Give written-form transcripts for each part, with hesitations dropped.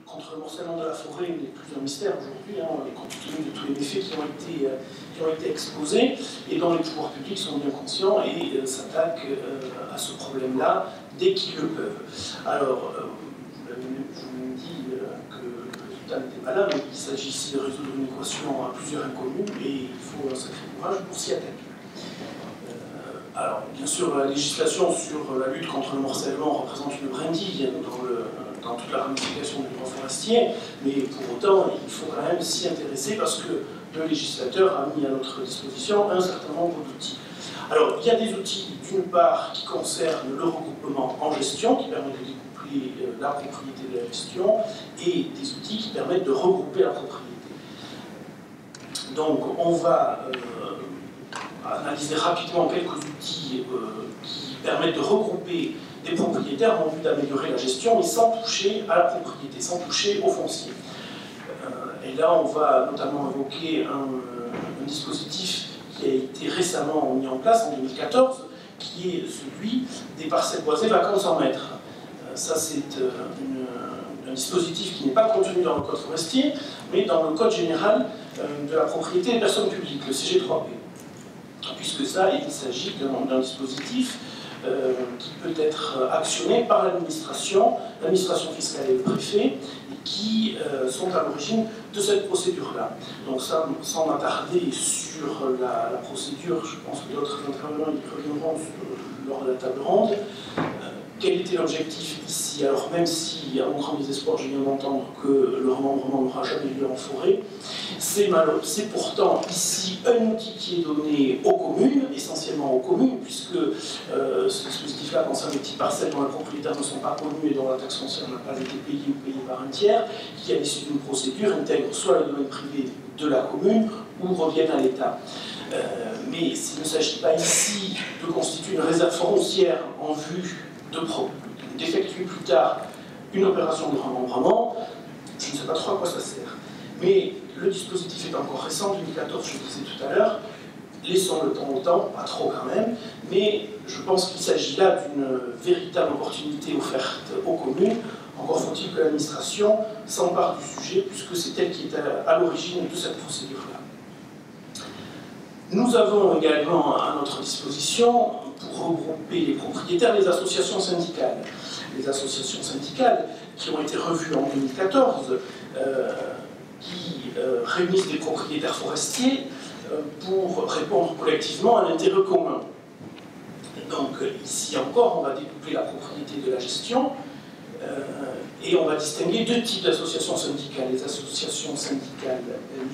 contre le morcellement de la forêt n'est plus un mystère aujourd'hui, hein, compte tenu de tous les méfaits qui ont été exposés, et dont les pouvoirs publics sont bien conscients et s'attaquent à ce problème-là dès qu'ils le peuvent. Alors, je vous l'ai dit que le résultat n'était pas là, mais il s'agit ici de résoudre une équation à plusieurs inconnues, et il faut un sacré courage pour s'y attaquer. Alors, bien sûr, la législation sur la lutte contre le morcellement représente une brindille dans toute la ramification du droit forestier, mais pour autant, il faut quand même s'y intéresser parce que le législateur a mis à notre disposition un certain nombre d'outils. Alors, il y a des outils, d'une part, qui concernent le regroupement en gestion, qui permet de découpler la propriété de la gestion, et des outils qui permettent de regrouper la propriété. Donc, on va analyser rapidement quelques outils qui permettent de regrouper des propriétaires en vue d'améliorer la gestion, mais sans toucher à la propriété, sans toucher au foncier. Et là, on va notamment évoquer un dispositif qui a été récemment mis en place en 2014, qui est celui des parcelles boisées vacantes sans maître. Ça, c'est un dispositif qui n'est pas contenu dans le code forestier, mais dans le code général de la propriété des personnes publiques, le CG3P. Puisque ça, il s'agit d'un dispositif qui peut être actionné par l'administration fiscale et le préfet, et qui sont à l'origine de cette procédure-là. Donc ça, sans m'attarder sur la procédure, je pense que d'autres intervenants y reviendront lors de la table ronde. Quel était l'objectif ici? Alors même si, à mon grand désespoir, je viens d'entendre que le remembrement n'aura jamais lieu en forêt, c'est pourtant ici un outil qui est donné aux communes, essentiellement aux communes, puisque ce dispositif-là concerne les petites parcelles dont les propriétaires ne sont pas connus et dont la taxe foncière n'a pas été payée ou payée par un tiers, qui, à l'issue d'une procédure, intègrent soit le domaine privé de la commune ou reviennent à l'État. Mais s'il ne s'agit pas ici de constituer une réserve foncière en vue d'effectuer plus tard une opération de remembrement, je ne sais pas trop à quoi ça sert. Mais le dispositif est encore récent, 2014, je le disais tout à l'heure, laissons le temps au temps, pas trop quand même, mais je pense qu'il s'agit là d'une véritable opportunité offerte aux communes. Encore faut-il que l'administration s'empare du sujet, puisque c'est elle qui est à l'origine de cette procédure-là. Nous avons également à notre disposition, pour regrouper les propriétaires, les associations syndicales. Les associations syndicales qui ont été revues en 2014, qui réunissent des propriétaires forestiers pour répondre collectivement à l'intérêt commun. Donc ici encore, on va découpler la propriété de la gestion, et on va distinguer deux types d'associations syndicales, les associations syndicales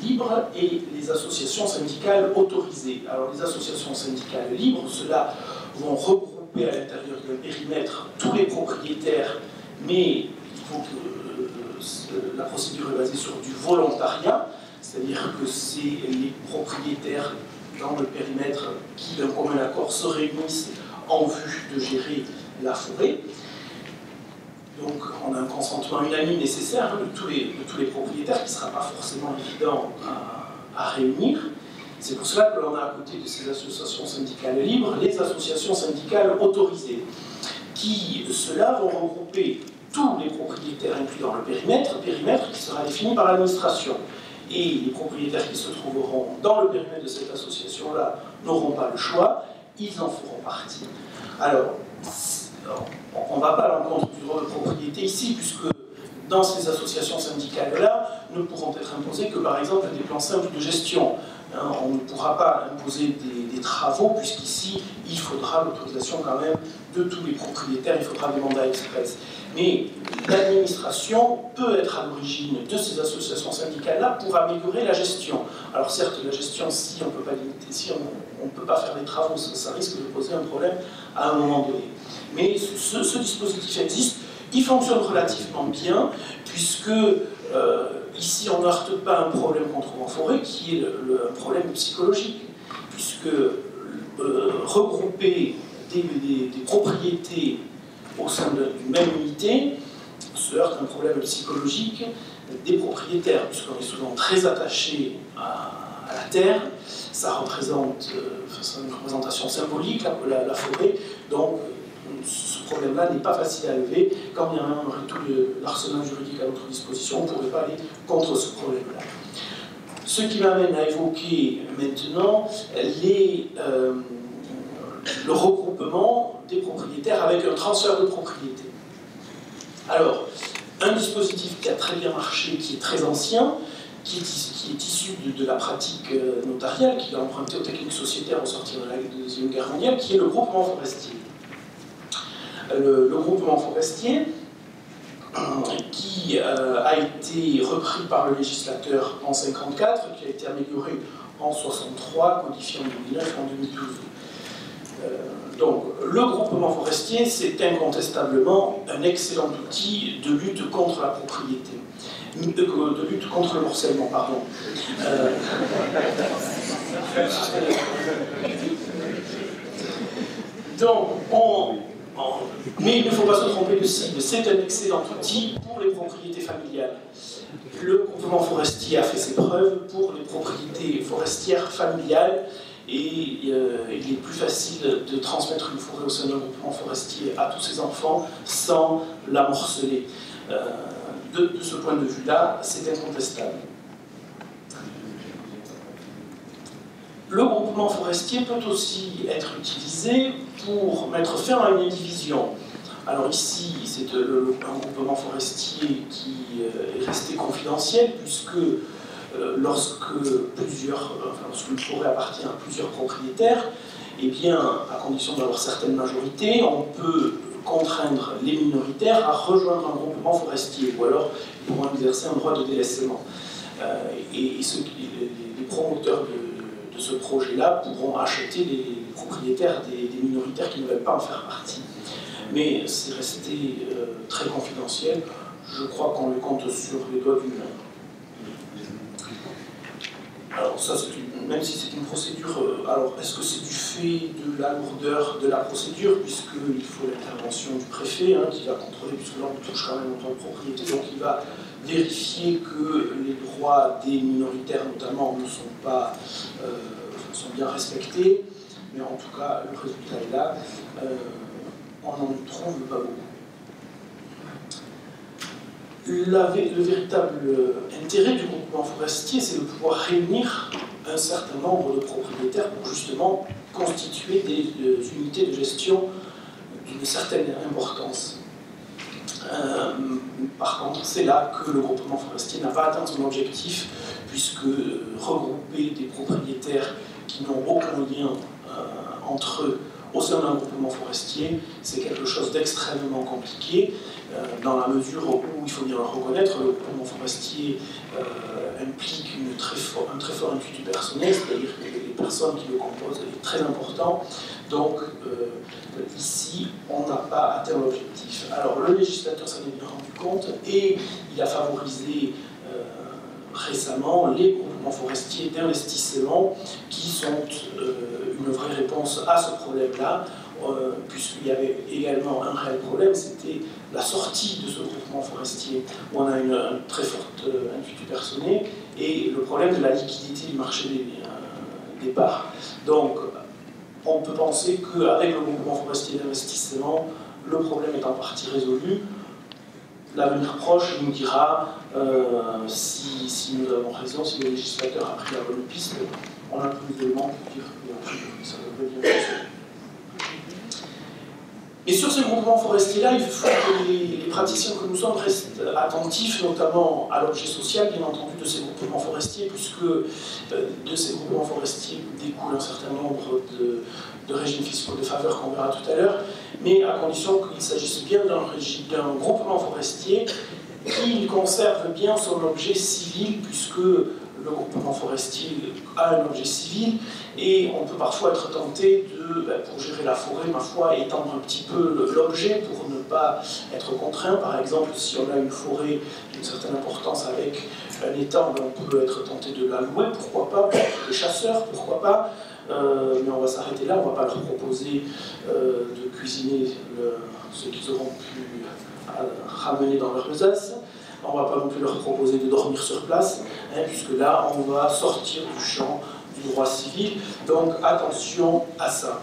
libres et les associations syndicales autorisées. Alors les associations syndicales libres, ceux-là vont regrouper à l'intérieur d'un périmètre tous les propriétaires, mais il faut que la procédure est basée sur du volontariat, c'est-à-dire que c'est les propriétaires dans le périmètre qui, d'un commun accord, se réunissent en vue de gérer la forêt. Donc on a un consentement unanime nécessaire de tous les propriétaires qui ne sera pas forcément évident à réunir. C'est pour cela que l'on a à côté de ces associations syndicales libres les associations syndicales autorisées, qui, ceux-là, vont regrouper tous les propriétaires inclus dans le périmètre qui sera défini par l'administration. Et les propriétaires qui se trouveront dans le périmètre de cette association-là n'auront pas le choix, ils en feront partie. Alors on ne va pas à l'encontre du droit de propriété ici, puisque dans ces associations syndicales-là, ne pourront être imposés que, par exemple, des plans simples de gestion. On ne pourra pas imposer des travaux, puisqu'ici, il faudra l'autorisation quand même de tous les propriétaires, il faudra des mandats express. Mais l'administration peut être à l'origine de ces associations syndicales-là pour améliorer la gestion. Alors certes, la gestion, si on ne peut pas limiter, si on ne peut pas faire des travaux, ça risque de poser un problème à un moment donné. Mais ce dispositif existe, il fonctionne relativement bien, puisque ici on n'heurte pas un problème contrôle en forêt, qui est un problème psychologique, puisque regrouper des propriétés au sein d'une même unité se heurte à un problème psychologique des propriétaires, puisqu'on est souvent très attaché à la terre, ça représente une représentation symbolique, la forêt, donc ce problème-là n'est pas facile à lever. Quand bien même on aurait tout l'arsenal juridique à notre disposition, on ne pourrait pas aller contre ce problème-là. Ce qui m'amène à évoquer maintenant le regroupement des propriétaires avec un transfert de propriété. Alors, un dispositif qui a très bien marché, qui est très ancien, qui est issu de la pratique notariale, qui a emprunté aux techniques sociétaires au sortir de la Deuxième Guerre mondiale, qui est le groupement forestier. Le groupement forestier, qui a été repris par le législateur en 1954, qui a été amélioré en 1963, codifié en 2009 et en 2012. Donc, le groupement forestier, c'est incontestablement un excellent outil de lutte contre la propriété, de lutte contre le morcellement, pardon. Donc, mais il ne faut pas se tromper de cible, c'est un excellent outil pour les propriétés familiales. Le groupement forestier a fait ses preuves pour les propriétés forestières familiales et il est plus facile de transmettre une forêt au sein d'un groupement forestier à tous ses enfants sans la morceler. De ce point de vue-là, c'est incontestable. Le groupement forestier peut aussi être utilisé pour mettre fin à une indivision. Alors ici, c'est un groupement forestier qui est resté confidentiel, puisque lorsque une forêt appartient à plusieurs propriétaires, eh bien, à condition d'avoir certaines majorités, on peut contraindre les minoritaires à rejoindre un groupement forestier, ou alors ils pourront exercer un droit de délaissement. Les promoteurs de ce projet-là pourront acheter les propriétaires des minoritaires qui ne veulent pas en faire partie. Mais c'est resté très confidentiel. Je crois qu'on le compte sur les doigts d'une main. Alors ça, même si c'est une procédure, alors est-ce que c'est du fait de la lourdeur de la procédure, puisqu'il faut l'intervention du préfet, qui va contrôler, puisque là on touche quand même au droit de propriété, donc il va vérifier que les droits des minoritaires notamment ne sont pas sont bien respectés, mais en tout cas le résultat est là, on n'en trouve pas beaucoup. Le véritable intérêt du groupement forestier, c'est de pouvoir réunir un certain nombre de propriétaires pour justement constituer des unités de gestion d'une certaine importance. Par contre, c'est là que le groupement forestier n'a pas atteint son objectif, puisque regrouper des propriétaires qui n'ont aucun lien entre eux au sein d'un groupement forestier, c'est quelque chose d'extrêmement compliqué, dans la mesure où, il faut bien le reconnaître, le groupement forestier implique un très fort intuitu personnel, c'est-à-dire que les personnes qui le composent est très important. Donc ici, on n'a pas atteint l'objectif. Alors le législateur s'en est bien rendu compte et il a favorisé récemment les groupements forestiers d'investissement qui sont une vraie réponse à ce problème-là, puisqu'il y avait également un réel problème, c'était la sortie de ce groupement forestier, où on a une très forte intuitu personnel, et le problème de la liquidité du marché des parts. Donc, on peut penser qu'avec le groupement forestier d'investissement, le problème est en partie résolu. L'avenir proche nous dira si nous avons raison, si le législateur a pris la bonne piste. On a plus d'éléments pour dire que ça devrait bien fonctionner. Et sur ce groupement forestier-là, il faut que les praticiens que nous sommes restent attentifs, notamment à l'objet social, bien entendu, de ces groupements forestiers, puisque de ces groupements forestiers découle un certain nombre de régimes fiscaux de faveur qu'on verra tout à l'heure, mais à condition qu'il s'agisse bien d'un groupement forestier qui conserve bien son objet civil, puisque le groupement forestier a un objet civil, et on peut parfois être tenté de, pour gérer la forêt, ma foi, étendre un petit peu l'objet pour ne pas être contraint. Par exemple, si on a une forêt d'une certaine importance avec un étang, on peut être tenté de la louer, pourquoi pas, les chasseurs, pourquoi pas, mais on va s'arrêter là, on ne va pas leur proposer de cuisiner ce qu'ils auront pu ramener dans leur besace. On ne va pas non plus leur proposer de dormir sur place, puisque là, on va sortir du champ du droit civil. Donc, attention à ça.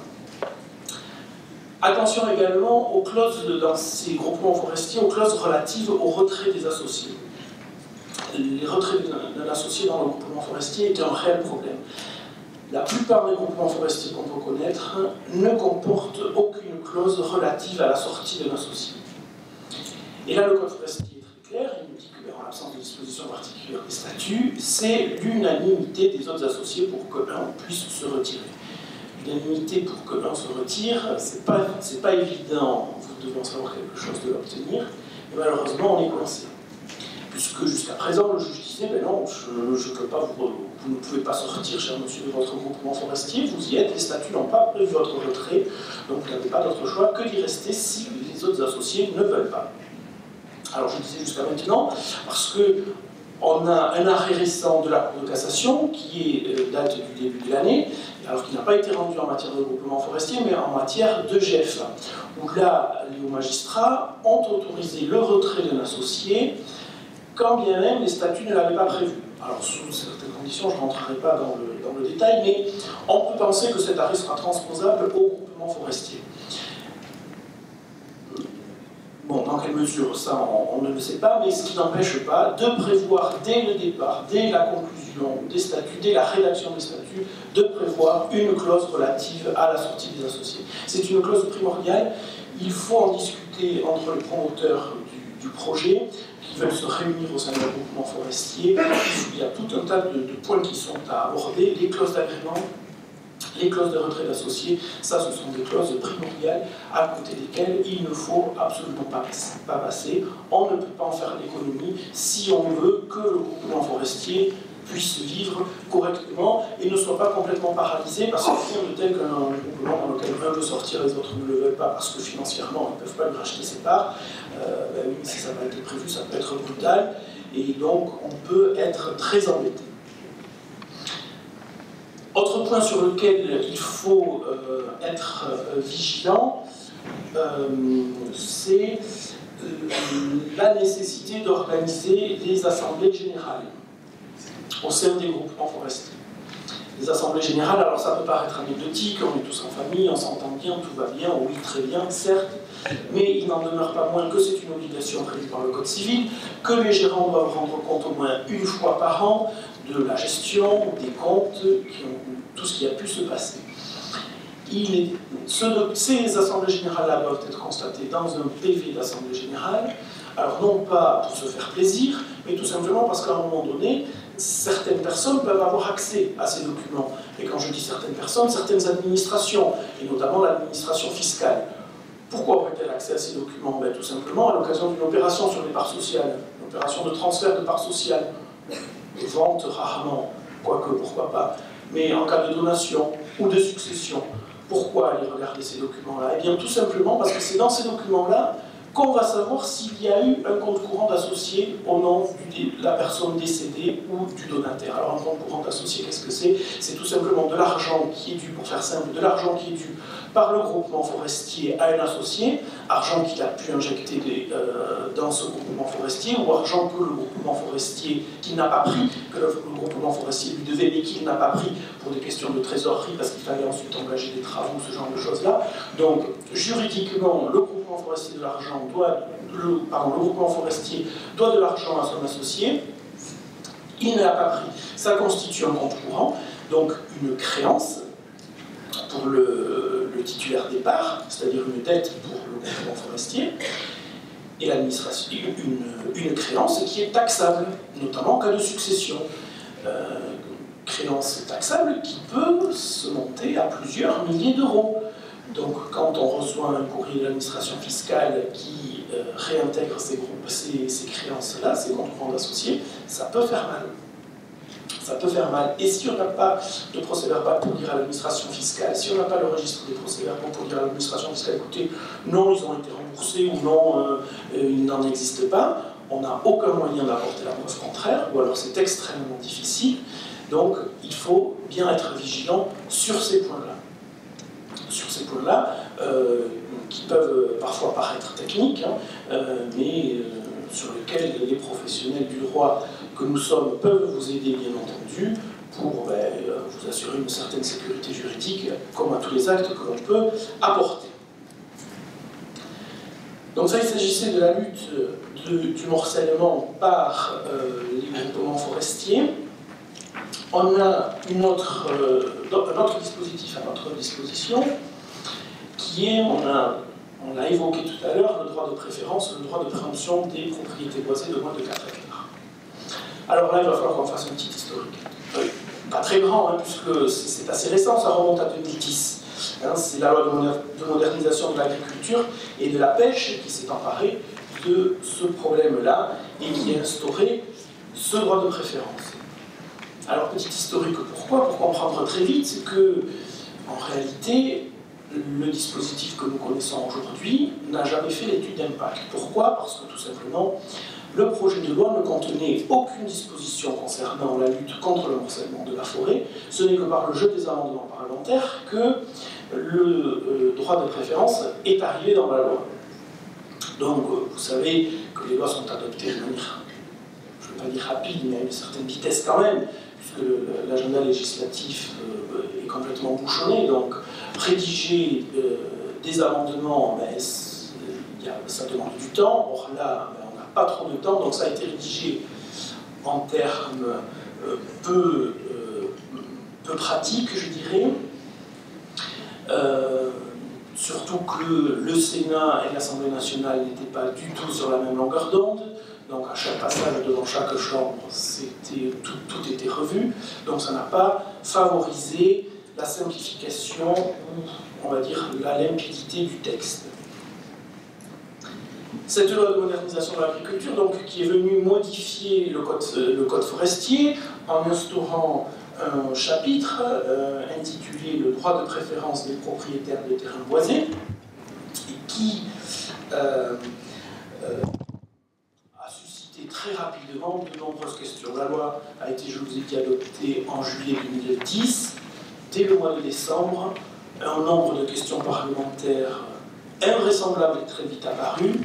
Attention également aux clauses, dans ces groupements forestiers, aux clauses relatives au retrait des associés. Les retraits d'un associé dans le groupement forestier est un réel problème. La plupart des groupements forestiers qu'on peut connaître ne comportent aucune clause relative à la sortie d'un associé. Et là, le code forestier est très clair, il nous dit que, en l'absence de dispositions particulières des statuts, c'est l'unanimité des autres associés pour que l'un puisse se retirer. L'unanimité pour que l'un se retire, c'est pas évident, vous devez en savoir quelque chose de l'obtenir, et malheureusement, on est coincé. Puisque jusqu'à présent, le juge disait, ben non, je peux pas vous ne pouvez pas sortir, cher monsieur, de votre groupement forestier, vous y êtes, les statuts n'ont pas prévu votre retrait, donc vous n'avez pas d'autre choix que d'y rester si les autres associés ne veulent pas. Alors je disais jusqu'à maintenant, parce qu'on a un arrêt récent de la Cour de cassation qui date du début de l'année, alors qui n'a pas été rendu en matière de groupement forestier, mais en matière de GF, où là, les hauts magistrats ont autorisé le retrait d'un associé, quand bien même les statuts ne l'avaient pas prévu. Alors, sous certaines conditions, je ne rentrerai pas dans le détail, mais on peut penser que cet arrêt sera transposable au groupement forestier. Bon, dans quelle mesure, ça, on ne le sait pas, mais ce qui n'empêche pas de prévoir dès le départ, dès la conclusion des statuts, dès la rédaction des statuts, de prévoir une clause relative à la sortie des associés. C'est une clause primordiale. Il faut en discuter entre les promoteurs du projet, qui veulent se réunir au sein d'un groupement forestier. Il y a tout un tas de points qui sont à aborder, les clauses d'agrément, les clauses de retrait d'associés, ça ce sont des clauses primordiales à côté desquelles il ne faut absolument pas passer. On ne peut pas en faire l'économie si on veut que le groupement forestier puisse vivre correctement et ne soit pas complètement paralysé parce que rien de tel qu'un groupement dans lequel un veut sortir, les autres ne le veulent pas parce que financièrement ils ne peuvent pas lui racheter ses parts. Ben oui, si ça n'a pas été prévu, ça peut être brutal et donc on peut être très embêté. Autre point sur lequel il faut être vigilant, c'est la nécessité d'organiser les assemblées générales au sein des groupements forestiers. Les assemblées générales, alors ça peut paraître anecdotique, on est tous en famille, on s'entend bien, tout va bien, oui très bien, certes, mais il n'en demeure pas moins que c'est une obligation prévue par le Code civil, que les gérants doivent rendre compte au moins une fois par an de la gestion, des comptes, tout ce qui a pu se passer. Ces assemblées générales-là doivent être constatées dans un PV d'assemblée générale, alors non pas pour se faire plaisir, mais tout simplement parce qu'à un moment donné, certaines personnes peuvent avoir accès à ces documents. Et quand je dis certaines personnes, certaines administrations, et notamment l'administration fiscale. Pourquoi aurait-elle accès à ces documents? Tout simplement à l'occasion d'une opération sur les parts sociales, une opération de transfert de parts sociales, de vente rarement, quoique pourquoi pas, mais en cas de donation ou de succession. Pourquoi aller regarder ces documents-là? Eh bien tout simplement parce que c'est dans ces documents-là qu'on va savoir s'il y a eu un compte courant d'associé au nom de la personne décédée ou du donataire. Alors un compte courant d'associé, qu'est-ce que c'est? C'est tout simplement de l'argent qui est dû, pour faire simple, de l'argent qui est dû par le groupement forestier à un associé, argent qu'il a pu injecter dans ce groupement forestier, ou argent que le groupement forestier qu'il n'a pas pris, que le groupement forestier lui devait mais qu'il n'a pas pris pour des questions de trésorerie parce qu'il fallait ensuite engager des travaux, ce genre de choses-là. Donc juridiquement, le groupement forestier de l'argent le groupement forestier doit de l'argent à son associé, il ne l'a pas pris. Ça constitue un compte courant, donc une créance pour le titulaire des parts, c'est-à-dire une dette pour le groupement forestier, et l'administration, une créance qui est taxable, notamment en cas de succession. Créance taxable qui peut se monter à plusieurs milliers d'euros. Donc quand on reçoit un courrier de l'administration fiscale qui réintègre ces créances-là, ces comptes courants d'associés, ça peut faire mal. Ça peut faire mal. Et si on n'a pas de procès-verbal pour dire à l'administration fiscale, si on n'a pas le registre des procès-verbaux pour dire à l'administration fiscale, écoutez, non, ils ont été remboursés ou non, ils n'en existent pas, on n'a aucun moyen d'apporter la preuve contraire, ou alors c'est extrêmement difficile. Donc il faut bien être vigilant sur ces points-là. Sur ces points-là, qui peuvent parfois paraître techniques, mais sur lesquels les professionnels du droit que nous sommes peuvent vous aider, bien entendu, pour vous assurer une certaine sécurité juridique, comme à tous les actes que l'on peut apporter. Donc ça, il s'agissait de la lutte du morcellement par les groupements forestiers. On a un autre dispositif à notre disposition, qui est, on l'a évoqué tout à l'heure, le droit de préférence, le droit de préemption des propriétés boisées de moins de 4 hectares. Alors là, il va falloir qu'on fasse un petit historique. Pas très grand, hein, puisque c'est assez récent, ça remonte à 2010. Hein, c'est la loi de modernisation de l'agriculture et de la pêche qui s'est emparée de ce problème-là et qui a instauré ce droit de préférence. Alors, petit historique, pourquoi? Pour comprendre très vite que, en réalité, le dispositif que nous connaissons aujourd'hui n'a jamais fait l'étude d'impact. Pourquoi? Parce que, tout simplement, le projet de loi ne contenait aucune disposition concernant la lutte contre le morcellement de la forêt. Ce n'est que par le jeu des amendements parlementaires que le droit de préférence est arrivé dans la loi. Donc, vous savez que les lois sont adoptées de manière, je ne veux pas dire rapide, mais à une certaine vitesse quand même, puisque l'agenda législatif est complètement bouchonné. Donc, rédiger des amendements, ben, ça demande du temps. Or là, ben, on n'a pas trop de temps, donc ça a été rédigé en termes peu pratiques, je dirais. Surtout que le Sénat et l'Assemblée nationale n'étaient pas du tout sur la même longueur d'onde. Donc à chaque passage devant chaque chambre, tout était revu. Donc ça n'a pas favorisé la simplification, ou on va dire la limpidité du texte. Cette loi de modernisation de l'agriculture, donc, qui est venue modifier le code forestier en instaurant un chapitre intitulé « Le droit de préférence des propriétaires de terrains boisés » et qui a suscité très rapidement de nombreuses questions. La loi a été, je vous ai dit, adoptée en juillet 2010. Dès le mois de décembre, un nombre de questions parlementaires invraisemblables est très vite apparu,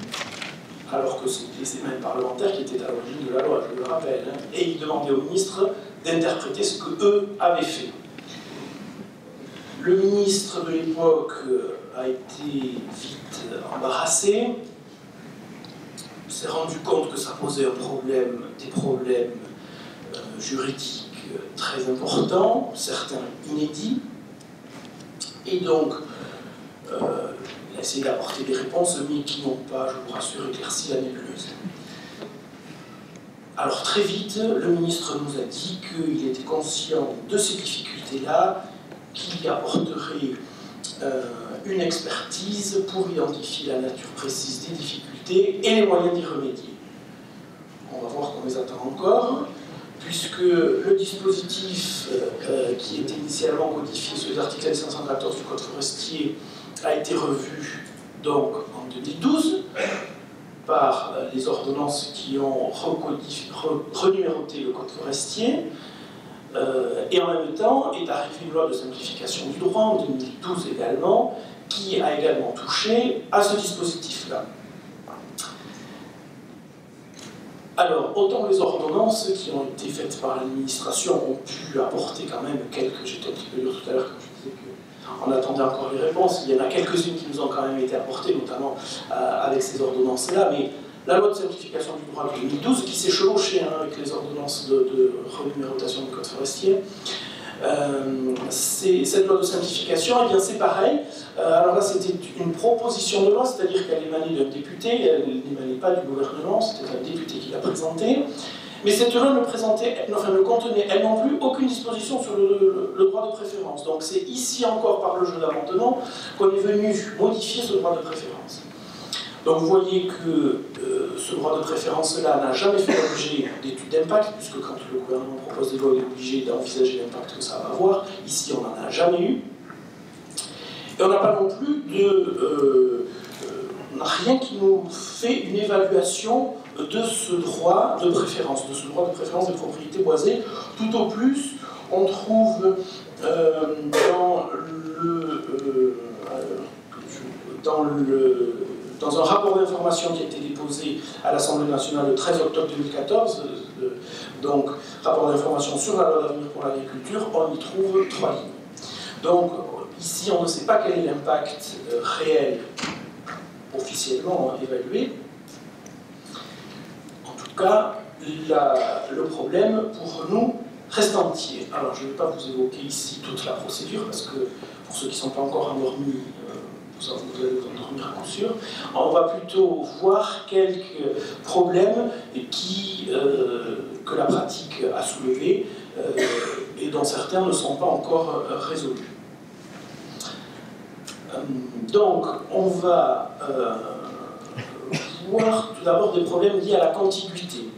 alors que c'était ces mêmes parlementaires qui étaient à l'origine de la loi, je le rappelle, hein, et ils demandaient au ministre d'interpréter ce qu'eux avaient fait. Le ministre de l'époque a été vite embarrassé, s'est rendu compte que ça posait des problèmes juridiques très importants, certains inédits, et donc il a essayé d'apporter des réponses, mais qui n'ont pas, je vous rassure, éclairci la nébuleuse. Alors très vite, le ministre nous a dit qu'il était conscient de ces difficultés-là, qu'il apporterait une expertise pour identifier la nature précise des difficultés et les moyens d'y remédier. On va voir qu'on les attend encore, puisque le dispositif qui était initialement codifié sur les articles 514 du Code forestier a été revu donc en 2012 par les ordonnances qui ont renuméroté le Code forestier, et en même temps est arrivée une loi de simplification du droit en 2012 également, qui a également touché à ce dispositif-là. Alors, autant les ordonnances qui ont été faites par l'administration ont pu apporter quand même quelques, j'étais un petit peu dur tout à l'heure quand je disais qu'on attendait encore les réponses, il y en a quelques-unes qui nous ont quand même été apportées, notamment avec ces ordonnances-là, mais la loi de simplification du droit de 2012, qui s'est chevauchée avec les ordonnances de renumérotation du Code forestier, cette loi de simplification, eh bien c'est pareil. Alors là, c'était une proposition de loi, c'est-à-dire qu'elle émanait d'un député, elle n'émanait pas du gouvernement, c'était un député qui l'a présentée. Mais cette loi ne contenait, elle non plus, aucune disposition sur le droit de préférence. Donc c'est ici encore, par le jeu d'amendement, qu'on est venu modifier ce droit de préférence. Donc vous voyez que ce droit de préférence-là n'a jamais fait l'objet d'études d'impact, puisque quand le gouvernement propose des lois, il est obligé d'envisager l'impact que ça va avoir. Ici, on n'en a jamais eu. Et on n'a pas non plus on n'a rien qui nous fait une évaluation de ce droit de préférence, des propriétés boisées. Tout au plus, on trouve dans un rapport d'information qui a été déposé à l'Assemblée nationale le 13 octobre 2014, donc rapport d'information sur la loi d'avenir pour l'agriculture, on y trouve 3 lignes. Donc ici, on ne sait pas quel est l'impact réel officiellement évalué. En tout cas, le problème pour nous reste entier. Alors je ne vais pas vous évoquer ici toute la procédure parce que pour ceux qui ne sont pas encore endormis, vous allez vous endormir à coup sûr. On va plutôt voir quelques problèmes que la pratique a soulevés et dont certains ne sont pas encore résolus. Donc, on va voir tout d'abord des problèmes liés à la contiguïté.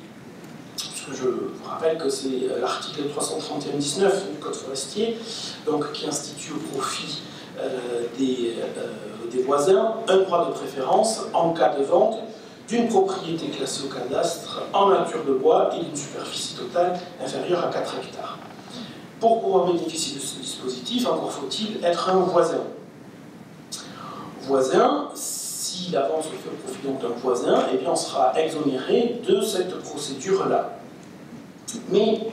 Je vous rappelle que c'est l'article 331-19 du Code forestier, donc, qui institue au profit des voisins un droit de préférence en cas de vente d'une propriété classée au cadastre en nature de bois et d'une superficie totale inférieure à 4 hectares. Pour pouvoir bénéficier de ce dispositif, encore faut-il être un voisin. Voisin, si la vente se fait au profit d'un voisin, eh bien on sera exonéré de cette procédure-là. Mais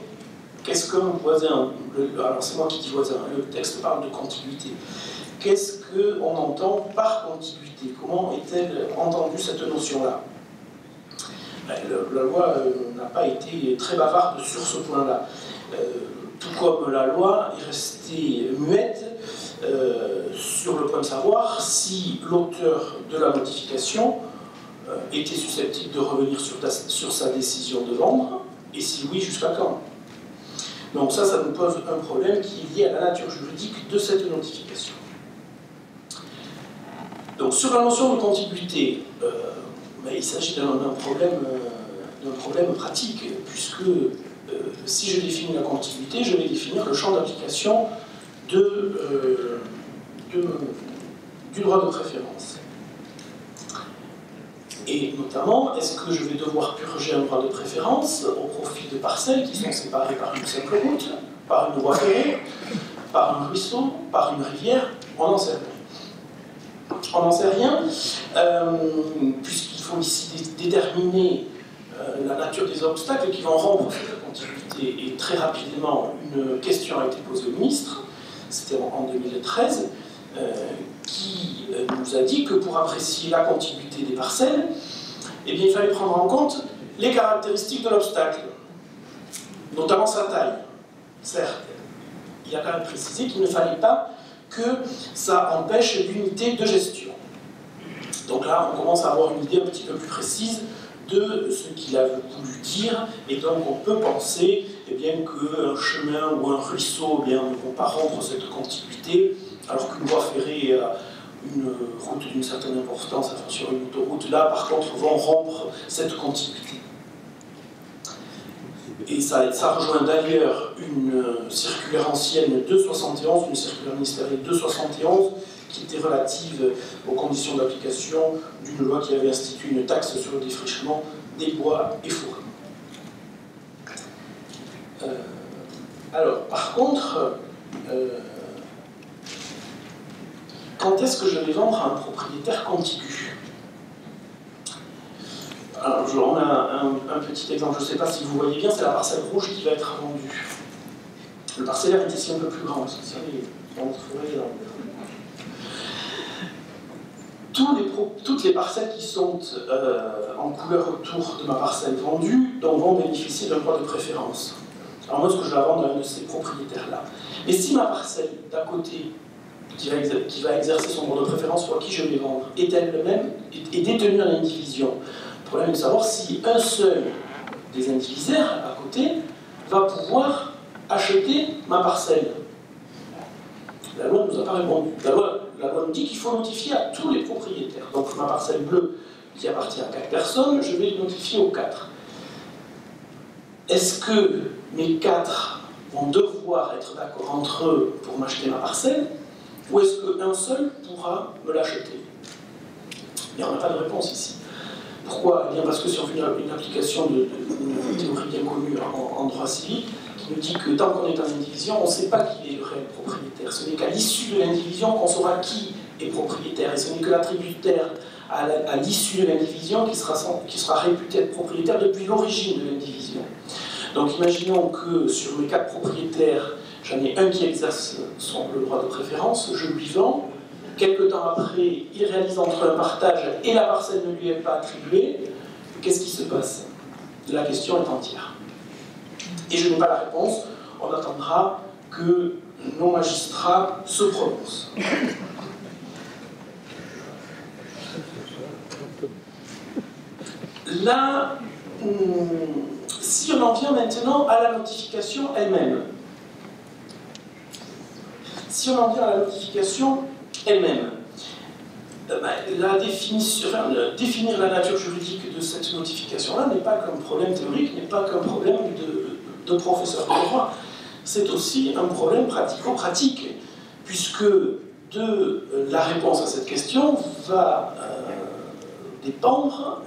qu'est-ce qu'un voisin? Alors c'est moi qui dis voisin, le texte parle de contiguïté. Qu'est-ce qu'on entend par contiguïté? Comment est-elle entendue cette notion-là? La loi n'a pas été très bavarde sur ce point-là. Tout comme la loi est restée muette sur le point de savoir si l'auteur de la notification était susceptible de revenir sur sa décision de vendre, et si oui, jusqu'à quand? Donc ça nous pose un problème qui est lié à la nature juridique de cette notification. Donc sur la notion de contiguïté, il s'agit d'un problème pratique, puisque si je définis la contiguïté, je vais définir le champ d'application du droit de préférence. Et notamment, est-ce que je vais devoir purger un droit de préférence au profit de parcelles qui sont séparées par une simple route, par une voie ferrée, par un ruisseau, par une rivière? On n'en sait rien. On n'en sait rien, puisqu'il faut ici déterminer la nature des obstacles qui vont rompre cette contiguïté. Et très rapidement, une question a été posée au ministre, c'était en 2013, qui nous a dit que pour apprécier la contiguïté des parcelles, eh bien, il fallait prendre en compte les caractéristiques de l'obstacle, notamment sa taille. Certes, il a quand même précisé qu'il ne fallait pas que ça empêche l'unité de gestion. Donc là, on commence à avoir une idée un petit peu plus précise de ce qu'il a voulu dire, et donc on peut penser qu'un chemin ou un ruisseau ne vont pas rompre cette contiguïté, alors qu'une voie ferrée, une route d'une certaine importance, enfin sur une autoroute, là par contre vont rompre cette contiguïté. Et ça rejoint d'ailleurs une circulaire ancienne de 71, une circulaire ministérielle de 71, qui était relative aux conditions d'application d'une loi qui avait institué une taxe sur le défrichement des bois et forêts. Alors, par contre, quand est-ce que je vais vendre à un propriétaire contigu? Alors, on a un petit exemple, je ne sais pas si vous voyez bien, c'est la parcelle rouge qui va être vendue. Le parcellaire est ici un peu plus grand, parce que c'est dans notre forêt. Toutes les parcelles qui sont en couleur autour de ma parcelle vendue vont bénéficier d'un droit de préférence. Alors moi, ce que je vais vendre à un de ces propriétaires-là. Mais si ma parcelle d'à côté, qui va exercer son droit de préférence ou à qui je vais vendre, est elle-même, est détenue en indivision, le problème est de savoir si un seul des indivisaires à côté va pouvoir acheter ma parcelle. La loi ne nous a pas répondu. La loi nous dit qu'il faut notifier à tous les propriétaires. Donc ma parcelle bleue qui appartient à 4 personnes, je vais le notifier aux 4. Est-ce que mes 4 vont devoir être d'accord entre eux pour m'acheter ma parcelle, ou est-ce qu'un seul pourra me l'acheter? Il n'y en a pas de réponse ici. Pourquoi? Eh bien parce que si on fait une application d'une théorie bien connue en droit civil, qui nous dit que tant qu'on est en indivision, on ne sait pas qui est le réel propriétaire. Ce n'est qu'à l'issue de l'indivision qu'on saura qui est propriétaire. Et ce n'est que l'attributaire à l'issue de l'indivision qui sera réputé être propriétaire depuis l'origine de l'indivision. Donc imaginons que sur mes 4 propriétaires, j'en ai un qui exerce le droit de préférence, je lui vends, quelque temps après, il réalise entre un partage et la parcelle ne lui est pas attribuée, qu'est-ce qui se passe? La question est entière. Et je n'ai pas la réponse, on attendra que nos magistrats se prononcent. Là, si on en vient maintenant à la notification elle-même. Si on en vient à la notification elle-même, définir la nature juridique de cette notification-là n'est pas qu'un problème théorique, n'est pas qu'un problème de professeur de droit. C'est aussi un problème pratico-pratique, puisque de la réponse à cette question va dépendre,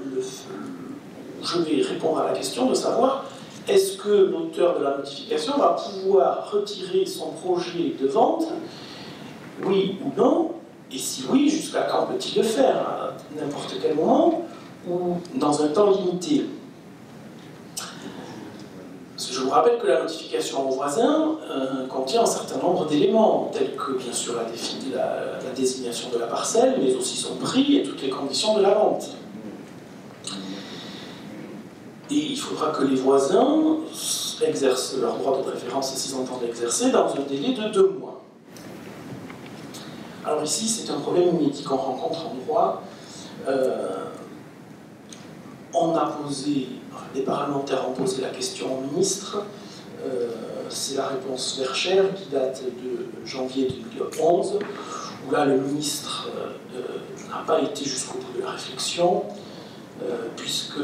je vais répondre à la question de savoir est-ce que l'auteur de la notification va pouvoir retirer son projet de vente, oui ou non, et si oui, jusqu'à quand peut-il le faire? À n'importe quel moment ou dans un temps limité? Je vous rappelle que la notification au voisin contient un certain nombre d'éléments, tels que bien sûr la désignation de la parcelle, mais aussi son prix et toutes les conditions de la vente. Et il faudra que les voisins exercent leur droit de préférence, s'ils entendent l'exercer, dans un délai de 2 mois. Alors ici, c'est un problème inédit qu'on rencontre en droit. Les parlementaires ont posé la question au ministre. C'est la réponse Vercher qui date de janvier 2011, où là, le ministre n'a pas été jusqu'au bout de la réflexion, puisque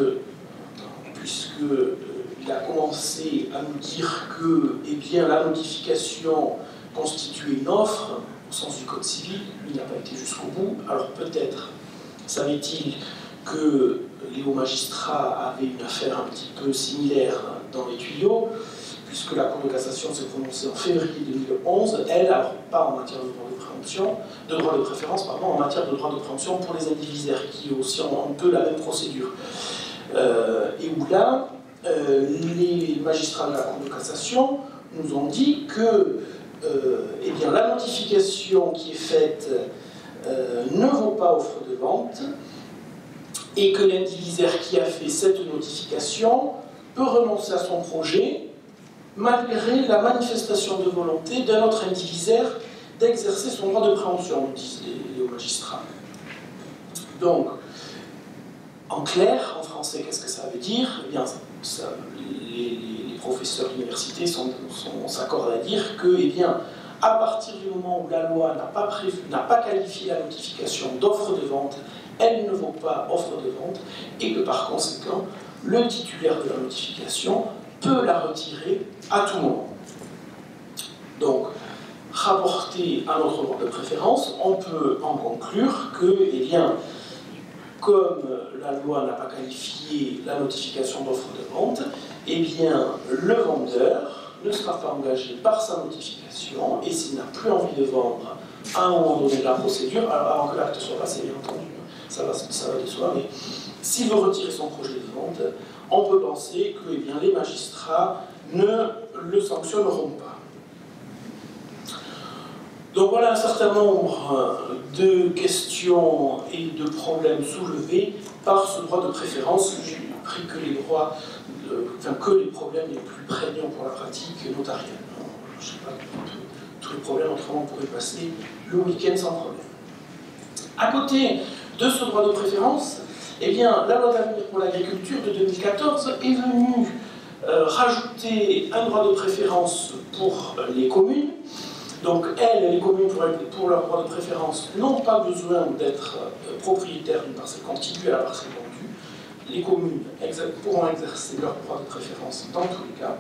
il a commencé à nous dire que la notification constituait une offre au sens du code civil. Lui n'a pas été jusqu'au bout. Alors peut-être savait-il que les hauts magistrats avaient une affaire un petit peu similaire dans les tuyaux, puisque la Cour de cassation s'est prononcée en février 2011, elle, alors pas en matière de droit de préemption, de droit de préférence, pardon, en matière de droit de préemption pour les indivisaires, qui aussi ont un peu la même procédure. Et où là, les magistrats de la Cour de cassation nous ont dit que la notification qui est faite ne vaut pas offre de vente, et que l'indivisaire qui a fait cette notification peut renoncer à son projet malgré la manifestation de volonté d'un autre indivisaire d'exercer son droit de préemption, disent les hauts magistrats. Donc, en clair, en français, qu'est-ce que ça veut dire? Eh bien, les professeurs d'université s'accordent à dire que, à partir du moment où la loi n'a pas qualifié la notification d'offre de vente, elle ne vaut pas offre de vente, et que par conséquent, le titulaire de la notification peut la retirer à tout moment. Donc, rapporté à notre droit de préférence, on peut en conclure que, comme la loi n'a pas qualifié la notification d'offre de vente, le vendeur ne sera pas engagé par sa notification, et s'il n'a plus envie de vendre à un moment donné de la procédure, alors avant que l'acte soit passé, bien entendu, ça va de soi, mais s'il veut retirer son projet de vente, on peut penser que les magistrats ne le sanctionneront pas. Donc voilà un certain nombre de questions et de problèmes soulevés par ce droit de préférence. J'ai pris que les problèmes les plus prégnants pour la pratique notariale. Je ne sais pas, tous les problèmes, autrement on pourrait passer le week-end sans problème. À côté de ce droit de préférence, la loi d'avenir pour l'agriculture de 2014 est venue rajouter un droit de préférence pour les communes. Donc les communes, pour leur droit de préférence, n'ont pas besoin d'être propriétaires d'une parcelle contiguë à la parcelle vendue. Les communes pourront exercer leur droit de préférence dans tous les cas.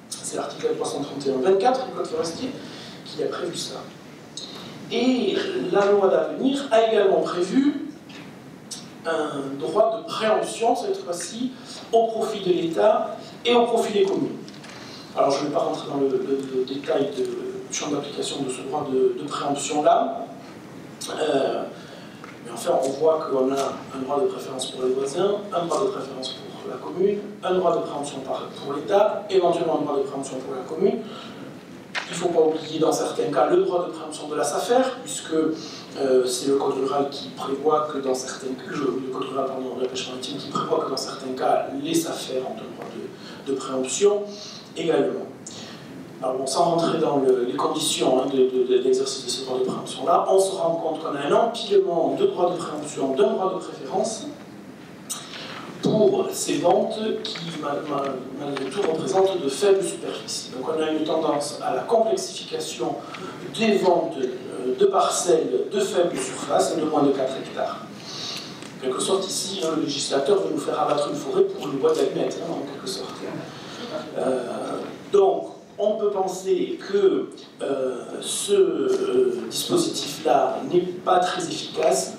C'est l'article 331-24 du Code forestier qui a prévu ça. Et la loi d'avenir a également prévu un droit de préemption, cette fois-ci, au profit de l'État et au profit des communes. Alors je ne vais pas rentrer dans le détail du champ d'application de ce droit de préemption-là, mais enfin on voit qu'on a un droit de préférence pour les voisins, un droit de préférence pour la commune, un droit de préemption pour l'État, éventuellement un droit de préemption pour la commune. Il ne faut pas oublier dans certains cas le droit de préemption de la SAFER, puisque c'est le code rural qui prévoit que dans certains le code rural de la pêche maritime qui prévoit que dans certains cas les SAFER ont un droit de préemption également. Alors bon, sans rentrer dans les conditions d'exercice de ce droit de préemption-là, on se rend compte qu'on a un empilement de droits de préemption, d'un droit de préférence pour ces ventes qui, malgré tout, représentent de faibles superficies. Donc on a une tendance à la complexification des ventes de parcelles de faible surface et de moins de 4 hectares. En quelque sorte, ici, le législateur veut nous faire abattre une forêt pour une boîte d'allumettes, en quelque sorte. Donc, on peut penser que ce dispositif-là n'est pas très efficace.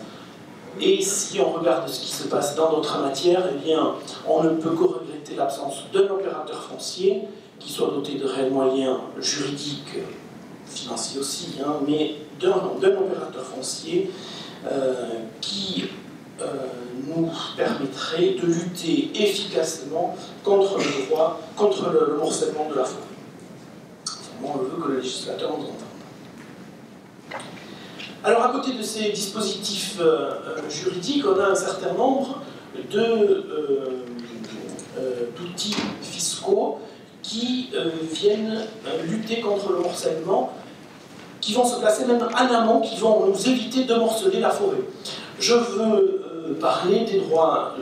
Et si on regarde ce qui se passe dans d'autres matières, eh bien, on ne peut que regretter l'absence d'un opérateur foncier qui soit doté de réels moyens juridiques, financiers aussi, mais d'un opérateur foncier qui nous permettrait de lutter efficacement contre le morcellement de la forêt. Enfin, on veut que le législateur nous entende. Alors, à côté de ces dispositifs juridiques, on a un certain nombre d'outils fiscaux qui viennent lutter contre le morcellement, qui vont se placer même en amont, qui vont nous éviter de morceler la forêt. Je veux parler des droits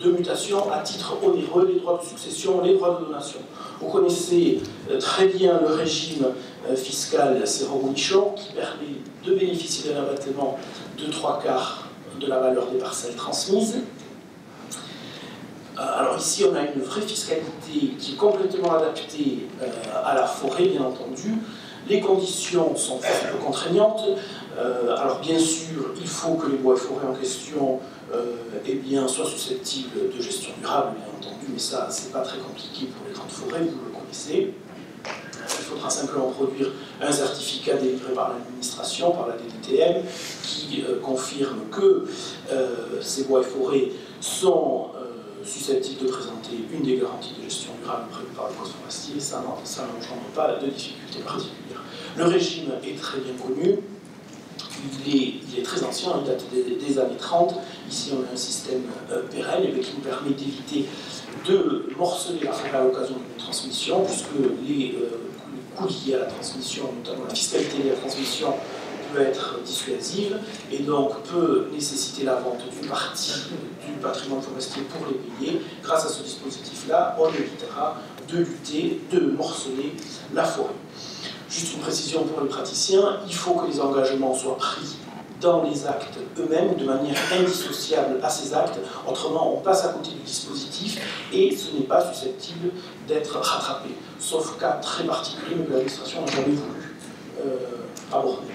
de mutation à titre onéreux, les droits de succession, les droits de donation. Vous connaissez très bien le régime fiscal Serre-Nichon qui permet de bénéficier d'un abattement de 3/4 de la valeur des parcelles transmises. Alors ici, on a une vraie fiscalité qui est complètement adaptée à la forêt, bien entendu. Les conditions sont un peu contraignantes. Alors bien sûr, il faut que les bois et forêts en question soient susceptibles de gestion durable, bien entendu, mais ça, c'est pas très compliqué pour les grandes forêts, vous le connaissez. Il faudra simplement produire un certificat délivré par l'administration, par la DDTM, qui confirme que ces bois et forêts sont susceptibles de présenter une des garanties de gestion durable prévues par le code forestier. Ça n'engendre pas de difficultés particulières. Le régime est très bien connu. Il est très ancien, il date des années 30. Ici, on a un système pérenne qui nous permet d'éviter de morceler la forêt à l'occasion d'une transmission, puisque les coûts liés à la transmission, notamment la fiscalité de la transmission, peut être dissuasive et donc peut nécessiter la vente d'une partie du patrimoine forestier pour les payer. Grâce à ce dispositif-là, on évitera de lutter, de morceler la forêt. Juste une précision pour les praticiens, il faut que les engagements soient pris dans les actes eux-mêmes de manière indissociable à ces actes, autrement on passe à côté du dispositif et ce n'est pas susceptible d'être rattrapé, sauf cas très particulier mais que l'administration n'a jamais voulu aborder.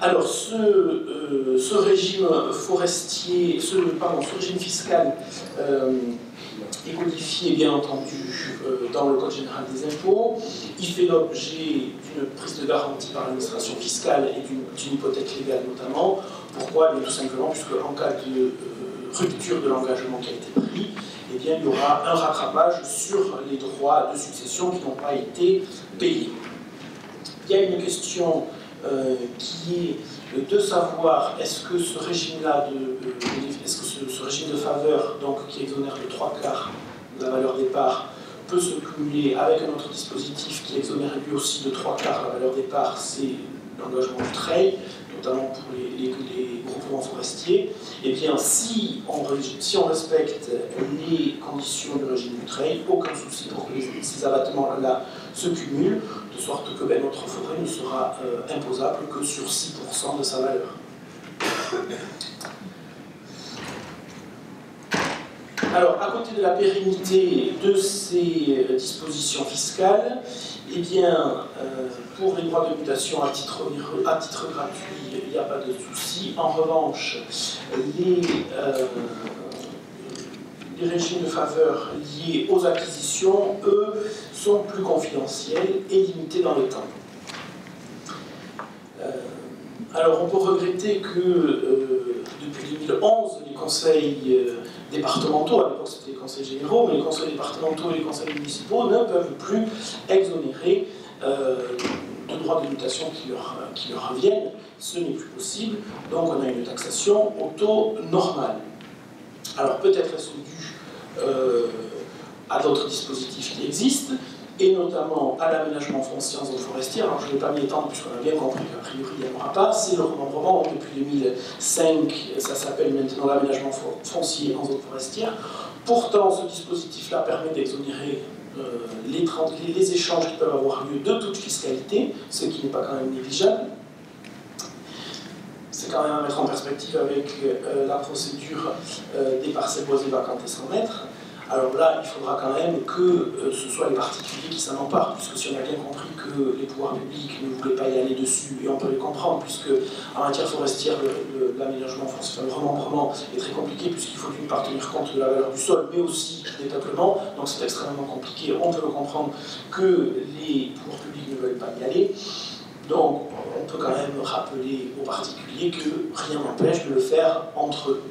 Alors ce régime forestier, ce régime fiscal est codifié bien entendu dans le Code général des impôts. Il fait l'objet d'une prise de garantie par l'administration fiscale et d'une hypothèque légale notamment. Pourquoi? Tout simplement puisque en cas de rupture de l'engagement qui a été pris, eh bien, il y aura un rattrapage sur les droits de succession qui n'ont pas été payés. Il y a une question qui est de savoir est-ce que ce régime-là, ce régime de faveur, donc qui exonère de 3/4 de la valeur des parts, peut se cumuler avec un autre dispositif qui exonère lui aussi de 3/4 la valeur des parts, c'est l'engagement du TREI, notamment pour les groupements forestiers. Eh bien, si on respecte les conditions du régime du TREI, aucun souci pour que ces abattements-là se cumulent, de sorte que notre forêt ne sera imposable que sur 6% de sa valeur. Alors, à côté de la pérennité de ces dispositions fiscales, eh bien, pour les droits de mutation à titre gratuit, il n'y a pas de souci. En revanche, les régimes de faveur liés aux acquisitions, eux, sont plus confidentiels et limités dans le temps. Alors, on peut regretter que depuis 2011, les conseils départementaux, à l'époque c'était les conseils généraux, mais les conseils départementaux et les conseils municipaux ne peuvent plus exonérer de droits de mutation qui leur reviennent. Ce n'est plus possible, donc on a une taxation au taux normal. Alors peut-être est-ce dû à d'autres dispositifs qui existent, et notamment à l'aménagement foncier en zone forestière. Alors je ne vais pas m'y étendre puisqu'on a bien compris qu'a priori il n'y en aura pas. C'est le remembrement, depuis 2005, ça s'appelle maintenant l'aménagement foncier en zone forestière. Pourtant, ce dispositif-là permet d'exonérer les échanges qui peuvent avoir lieu de toute fiscalité, ce qui n'est pas quand même négligeable. C'est quand même à mettre en perspective avec la procédure des parcelles boisées vacantes et 100 mètres. Alors là, il faudra quand même que ce soit les particuliers qui s'en emparent, puisque si on a bien compris que les pouvoirs publics ne voulaient pas y aller dessus, et on peut les comprendre, puisque en matière forestière, l'aménagement forestier, le remembrement est très compliqué, puisqu'il faut d'une part tenir compte de la valeur du sol, mais aussi des peuplements, donc c'est extrêmement compliqué. On peut le comprendre que les pouvoirs publics ne veulent pas y aller. Donc, on peut quand même rappeler aux particuliers que rien n'empêche de le faire entre eux.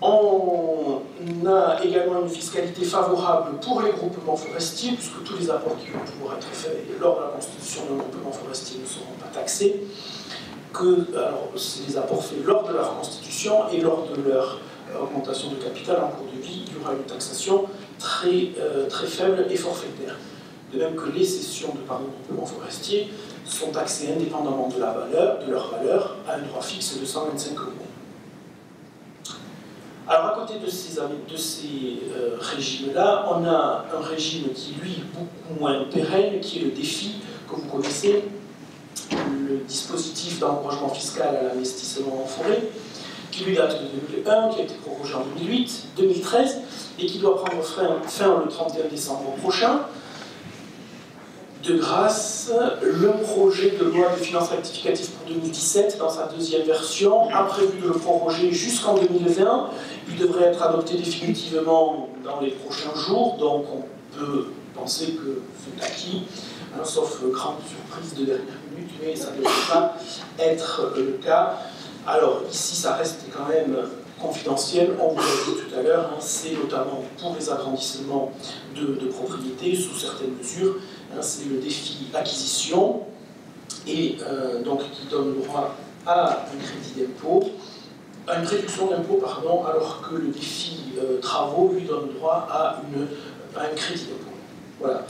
On a également une fiscalité favorable pour les groupements forestiers, puisque tous les apports qui vont pouvoir être faits lors de la constitution d'un groupement forestier ne seront pas taxés. Alors, c'est des apports faits lors de leur constitution et lors de leur augmentation de capital en cours de vie, il y aura une taxation très faible et forfaitaire. De même que les cessions de groupements forestiers sont taxées indépendamment de leur valeur à un droit fixe de 125 €. Alors, à côté de ces régimes-là, on a un régime qui, lui, est beaucoup moins pérenne, qui est le DEFI, que vous connaissez, le dispositif d'encouragement fiscal à l'investissement en forêt, qui lui date de 2001, qui a été prorogé en 2008, 2013, et qui doit prendre fin le 31 décembre prochain. De grâce, le projet de loi de finances rectificative pour 2017, dans sa deuxième version, a prévu de le proroger jusqu'en 2020. Il devrait être adopté définitivement dans les prochains jours, donc on peut penser que c'est acquis, hein, sauf grande surprise de dernière minute, mais ça ne devrait pas être le cas. Alors ici, ça reste quand même confidentiel, on vous l'a dit tout à l'heure, hein, c'est notamment pour les agrandissements de propriétés sous certaines mesures. C'est le défi acquisition, et donc qui donne droit à un crédit d'impôt, à une réduction d'impôt, pardon, alors que le défi travaux lui donne droit à un crédit d'impôt. Voilà.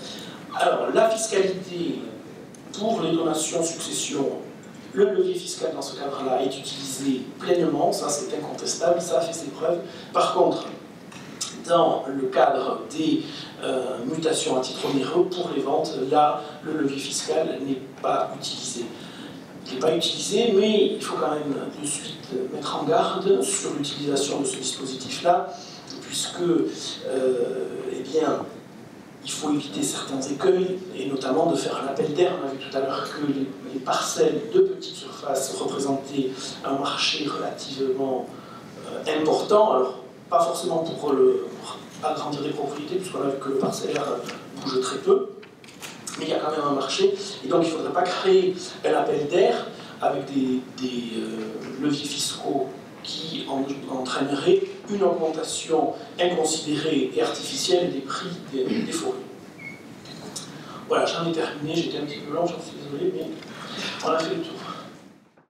Alors, la fiscalité pour les donations-successions, le levier fiscal dans ce cadre-là est utilisé pleinement, ça c'est incontestable, ça a fait ses preuves. Par contre, dans le cadre des mutations à titre onéreux pour les ventes, là, le levier fiscal n'est pas utilisé. Il n'est pas utilisé, mais il faut quand même de suite mettre en garde sur l'utilisation de ce dispositif-là, puisque, eh bien, il faut éviter certains écueils, et notamment de faire un appel d'air. On a vu tout à l'heure que les parcelles de petite surface représentaient un marché relativement important. Alors, pas forcément pour agrandir les propriétés, puisqu'on a vu que le parcellaire bouge très peu, mais il y a quand même un marché, et donc il ne faudrait pas créer un appel d'air avec des leviers fiscaux qui entraîneraient une augmentation inconsidérée et artificielle des prix des forêts. Voilà, j'en ai terminé, j'étais un petit peu long, j'en suis désolé, mais on a fait le tour.